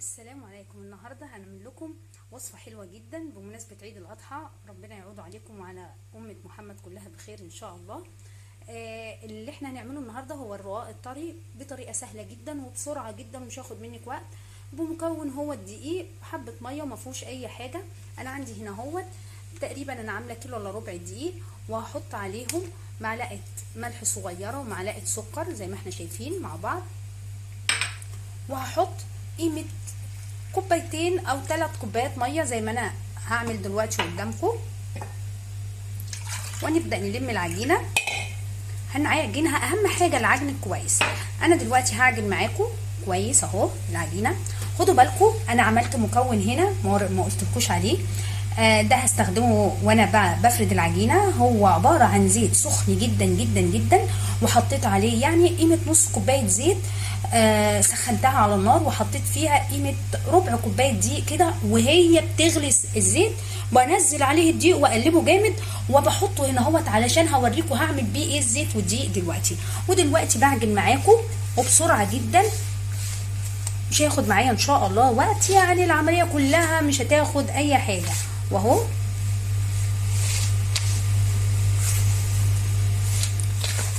السلام عليكم. النهارده هنعمل لكم وصفه حلوه جدا بمناسبه عيد الاضحى. ربنا يعود عليكم وعلى امه محمد كلها بخير ان شاء الله. اللي احنا هنعمله النهارده هو الرقاق الطري بطريقه سهله جدا وبسرعه جدا ومش هياخد منك وقت. بمكون هو الدقيق، حبه ميه وما فيهوش اي حاجه. انا عندي هنا اهوت تقريبا انا عامله كيلو الا ربع دقيق، وهحط عليهم معلقه ملح صغيره ومعلقه سكر زي ما احنا شايفين مع بعض، وهحط قيمه كوبايتين او 3 كوبايات ميه زي ما انا هعمل دلوقتي قدامكم. ونبدا نلم العجينه، هنعجنها. اهم حاجه العجن كويس. انا دلوقتي هعجن معاكم كويس اهو العجينه. خدوا بالكم انا عملت مكون هنا ما قلتلكوش عليه، ده هستخدمه وانا بفرد العجينه. هو عباره عن زيت سخن جدا جدا جدا، وحطيت عليه يعني قيمه نص كوبايه زيت. سخنتها على النار وحطيت فيها قيمه ربع كوبايه دقيق كده، وهي بتغلي الزيت بنزل عليه الدقيق واقلبه جامد وبحطه هنا اهوت علشان هوريكم هعمل بيه ايه الزيت والدقيق دلوقتي. ودلوقتي بعجن معاكم وبسرعه جدا، مش هياخد معايا ان شاء الله وقت، يعني العمليه كلها مش هتاخد اي حاجه. واهو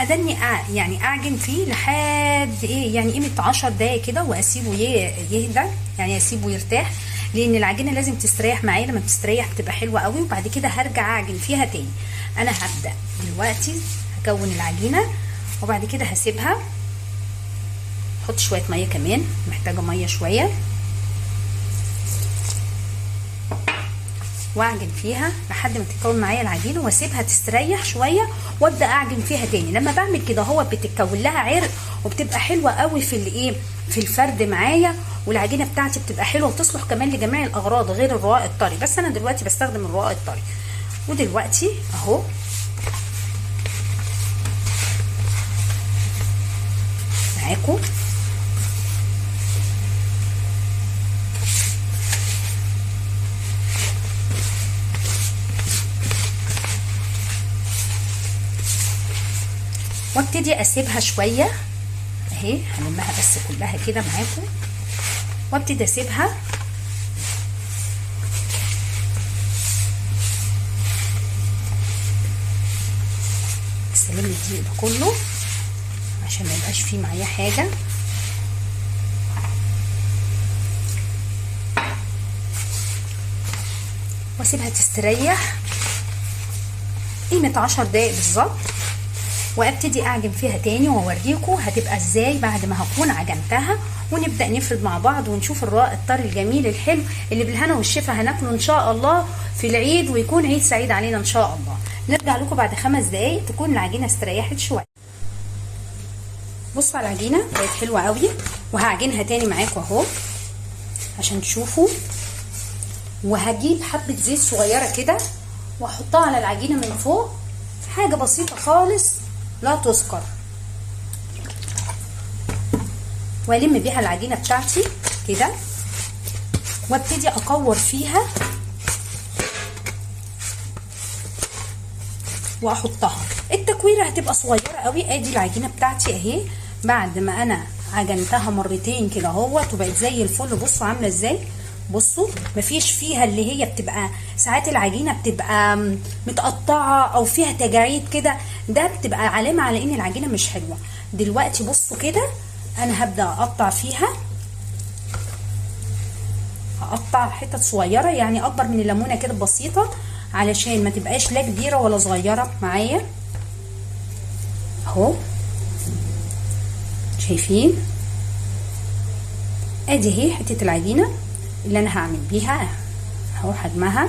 ادني يعني اعجن فيه لحد ايه يعني قيمه 10 دقايق كده، واسيبه يهدى، يعني اسيبه يرتاح، لان العجينه لازم تستريح معايا. لما بتستريح بتبقى حلوه قوي، وبعد كده هرجع اعجن فيها تاني. انا هبدا دلوقتي هكون العجينه وبعد كده هسيبها. احط شويه ميه كمان، محتاجه ميه شويه، واعجن فيها لحد ما تتكون معايا العجينه، واسيبها تستريح شويه وابدا اعجن فيها تاني. لما بعمل كده هو بتتكون لها عرق وبتبقى حلوه قوي في الايه في الفرد معايا، والعجينه بتاعتي بتبقى حلوه وتصلح كمان لجميع الاغراض غير الرقاق الطري. بس انا دلوقتي بستخدم الرقاق الطري. ودلوقتي اهو معاكم وابتدي اسيبها شويه اهي. هلمها بس كلها كده معاكم وابتدي اسيبها استلم الدقيق ده كله عشان ما يبقاش فيه معايا حاجه. واسيبها تستريح قيمه 10 دقايق بالظبط، وابتدي اعجن فيها تاني واوريكم هتبقى ازاي بعد ما هكون عجنتها. ونبدا نفرد مع بعض ونشوف الرقاق الطري الجميل الحلو اللي بالهنا والشفا هناكله ان شاء الله في العيد، ويكون عيد سعيد علينا ان شاء الله. نرجع لكم بعد 5 دقايق تكون العجينه استريحت شويه. بصوا على العجينه بقت حلوه قوي، وهعجنها تاني معاكم اهو عشان تشوفوا. وهجيب حبه زيت صغيره كده واحطها على العجينه من فوق، حاجه بسيطه خالص لا تذكر، والم بيها العجينه بتاعتي كده، وابتدي اكور فيها واحطها. التكويره هتبقى صغيره قوي. ادي العجينه بتاعتي اهي بعد ما انا عجنتها مرتين كده اهوت وبقت زي الفل. بصوا عامله ازاي، بصوا مفيش فيها اللي هي بتبقى ساعات العجينه بتبقى متقطعه او فيها تجاعيد كده، ده بتبقى علامه على ان العجينه مش حلوه. دلوقتي بصوا كده انا هبدا اقطع فيها، هقطع حتت صغيره يعني اكبر من الليمونه كده بسيطه، علشان ما تبقاش لا كبيره ولا صغيره معايا اهو. شايفين ادي اهي حته العجينه اللي انا هعمل بيها اهو حجمها،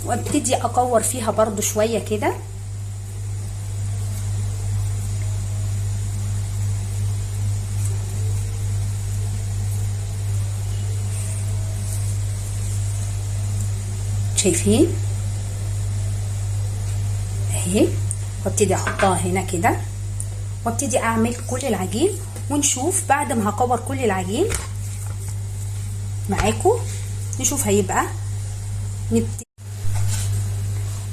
وابتدي اكور فيها برضو شويه كده. شايفين اهي، وابتدي احطها هنا كده وابتدي اعمل كل العجين، ونشوف بعد ما هكور كل العجين معاكم نشوف هيبقى.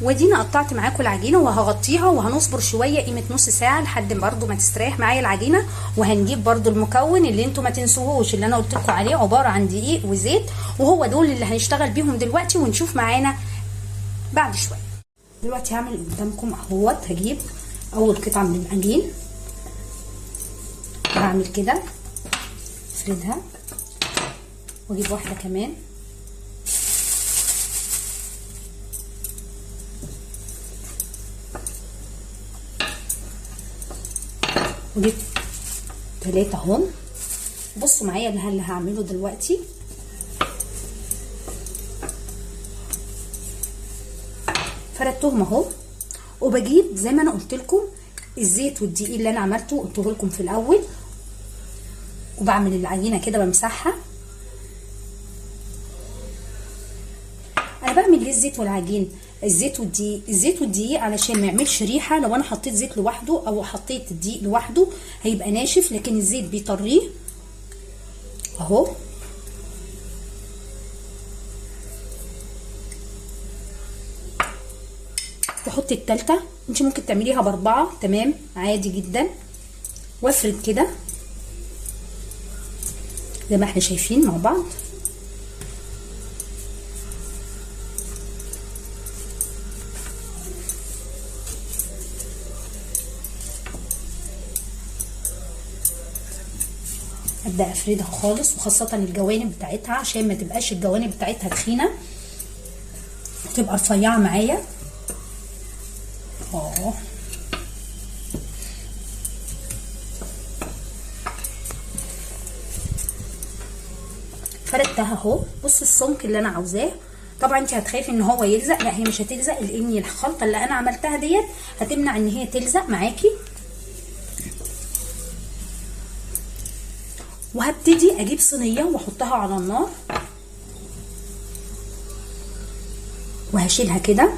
ودينا قطعت معاكم العجينه وهغطيها وهنصبر شويه قيمه نص ساعه لحد برده ما تستريح معايا العجينه. وهنجيب برده المكون اللي انتوا ما تنسوهوش اللي انا قلت لكم عليه، عباره عن دقيق وزيت، وهو دول اللي هنشتغل بيهم دلوقتي ونشوف معانا بعد شويه. دلوقتي هعمل قدامكم اهوت، هجيب اول قطعه من العجين وهعمل كده افردها، واجيب واحده كمان وجبت 3 اهم. بصوا معايا اللي هعمله دلوقتي. فردتهم اهو، وبجيب زي ما انا قلت لكم الزيت والدقيق اللي انا عملته قلته لكم في الاول، وبعمل العجينه كده بمسحها. انا بعمل ليه الزيت والعجين الزيت والدقيق علشان ما يعملش ريحه. لو انا حطيت زيت لوحده او حطيت الدقيق لوحده هيبقى ناشف، لكن الزيت بيطريه اهو. واحط التالتة، انت ممكن تعمليها ب4 تمام عادي جدا. وافرد كده زي ما احنا شايفين مع بعض. ابدا افردها خالص، وخاصه الجوانب بتاعتها عشان ما تبقاش الجوانب بتاعتها تخينه وتبقى رفيعه معايا اهو. فردتها اهو. بص السمك اللي انا عاوزاه. طبعا انت هتخافي ان هو يلزق، لا هي مش هتلزق، لان الخلطه اللي انا عملتها ديت هتمنع ان هي تلزق معاكي. وهبتدي اجيب صينيه واحطها على النار وهشيلها كده.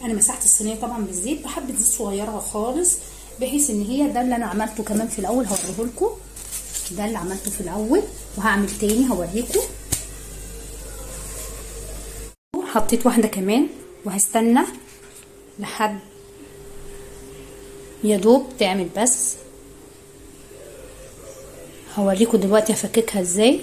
انا مسحت الصينيه طبعا بالزيت بحبه زيت صغيره خالص، بحيث ان هي ده اللي انا عملته كمان في الاول هوريه لكم. ده اللي عملته في الاول وهعمل تاني هوريكم. حطيت واحده كمان وهستنى لحد يا دوب تعمل بس. هوريكم دلوقتي هفككها ازاي.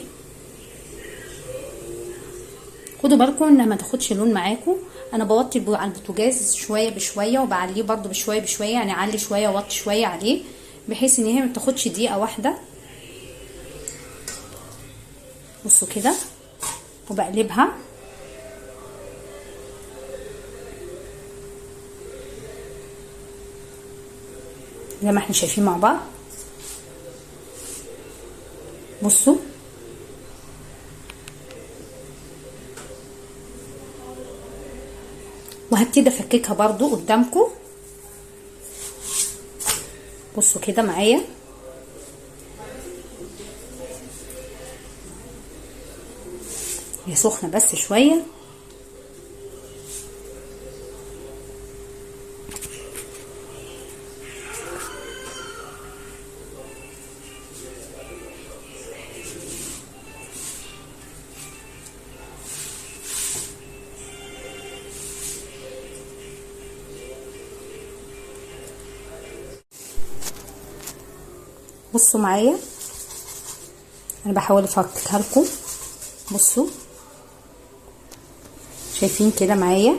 خدوا بالكم انها ما تاخدش لون معاكم. انا بوطي على البوتاجاز شويه بشويه وبعليه برده بشويه بشويه، يعني اعلي شويه واوطي شويه عليه بحيث ان هي ما تاخدش دقيقه واحده. بصوا كده وبقلبها زي ما احنا شايفين مع بعض. بصوا وهبتدي افككها برضو قدامكم. بصوا كده معايا هي سخنه بس شويه. بصوا معايا انا بحاول افككها لكم. بصوا شايفين كده معايا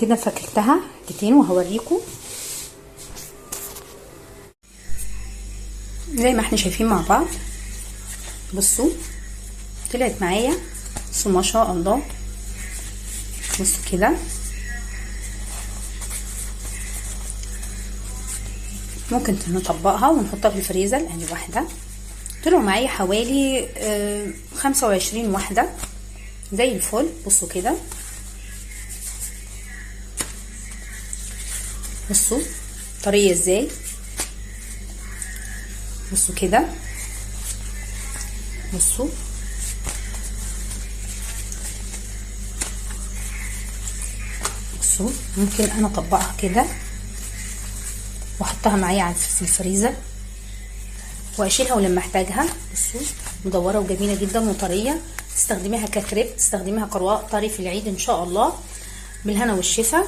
كده فككتها حتتين وهوريكم زي ما احنا شايفين مع بعض. بصوا طلعت معايا بصوا ما شاء الله. بصوا كده ممكن نطبقها ونحطها في الفريزر. ادي واحده طلعوا معايا حوالي 25 واحده زي الفل. بصوا كده بصوا طريه ازاي. بصوا كده بصوا بصوا. ممكن انا اطبقها كده واحطها معايا في الفريزر واشيلها ولما احتاجها. بصوا مدوره وجميله جدا وطريه، تستخدميها ككريب، تستخدميها كرواق طري في العيد ان شاء الله. بالهنا والشفا.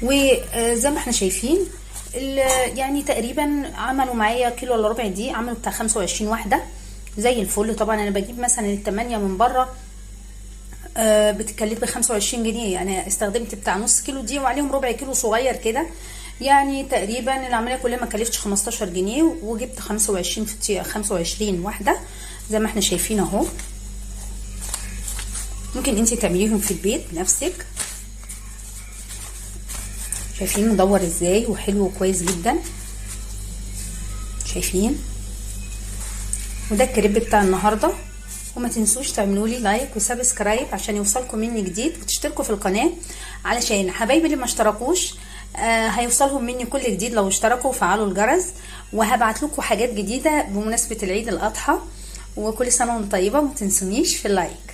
وزي ما احنا شايفين يعني تقريبا عملوا معايا كيلو الا ربع دقيق، عملوا بتاع 25 واحده زي الفل. طبعا انا بجيب مثلا التمانية من بره بتتكلف ب 25 جنيه، يعني استخدمت بتاع نص كيلو دقيق وعليهم ربع كيلو صغير كده، يعني تقريبا العمليه كلها ما كلفتش 15 جنيه، وجبت 25 واحده زي ما احنا شايفين اهو. ممكن انتي تعمليهم في البيت بنفسك. شايفين مدور ازاي وحلو وكويس جدا، شايفين. وده الكريب بتاع النهارده. وما تنسوش تعملوا لي لايك وسبسكرايب عشان يوصلكم مني جديد، وتشتركوا في القناه علشان حبايبي اللي ما اشتركوش هيوصلهم مني كل جديد لو اشتركوا وفعلوا الجرس. وهبعت لكم حاجات جديده بمناسبه العيد الاضحى. وكل سنه وانتم طيبه، ما تنسونيش في اللايك.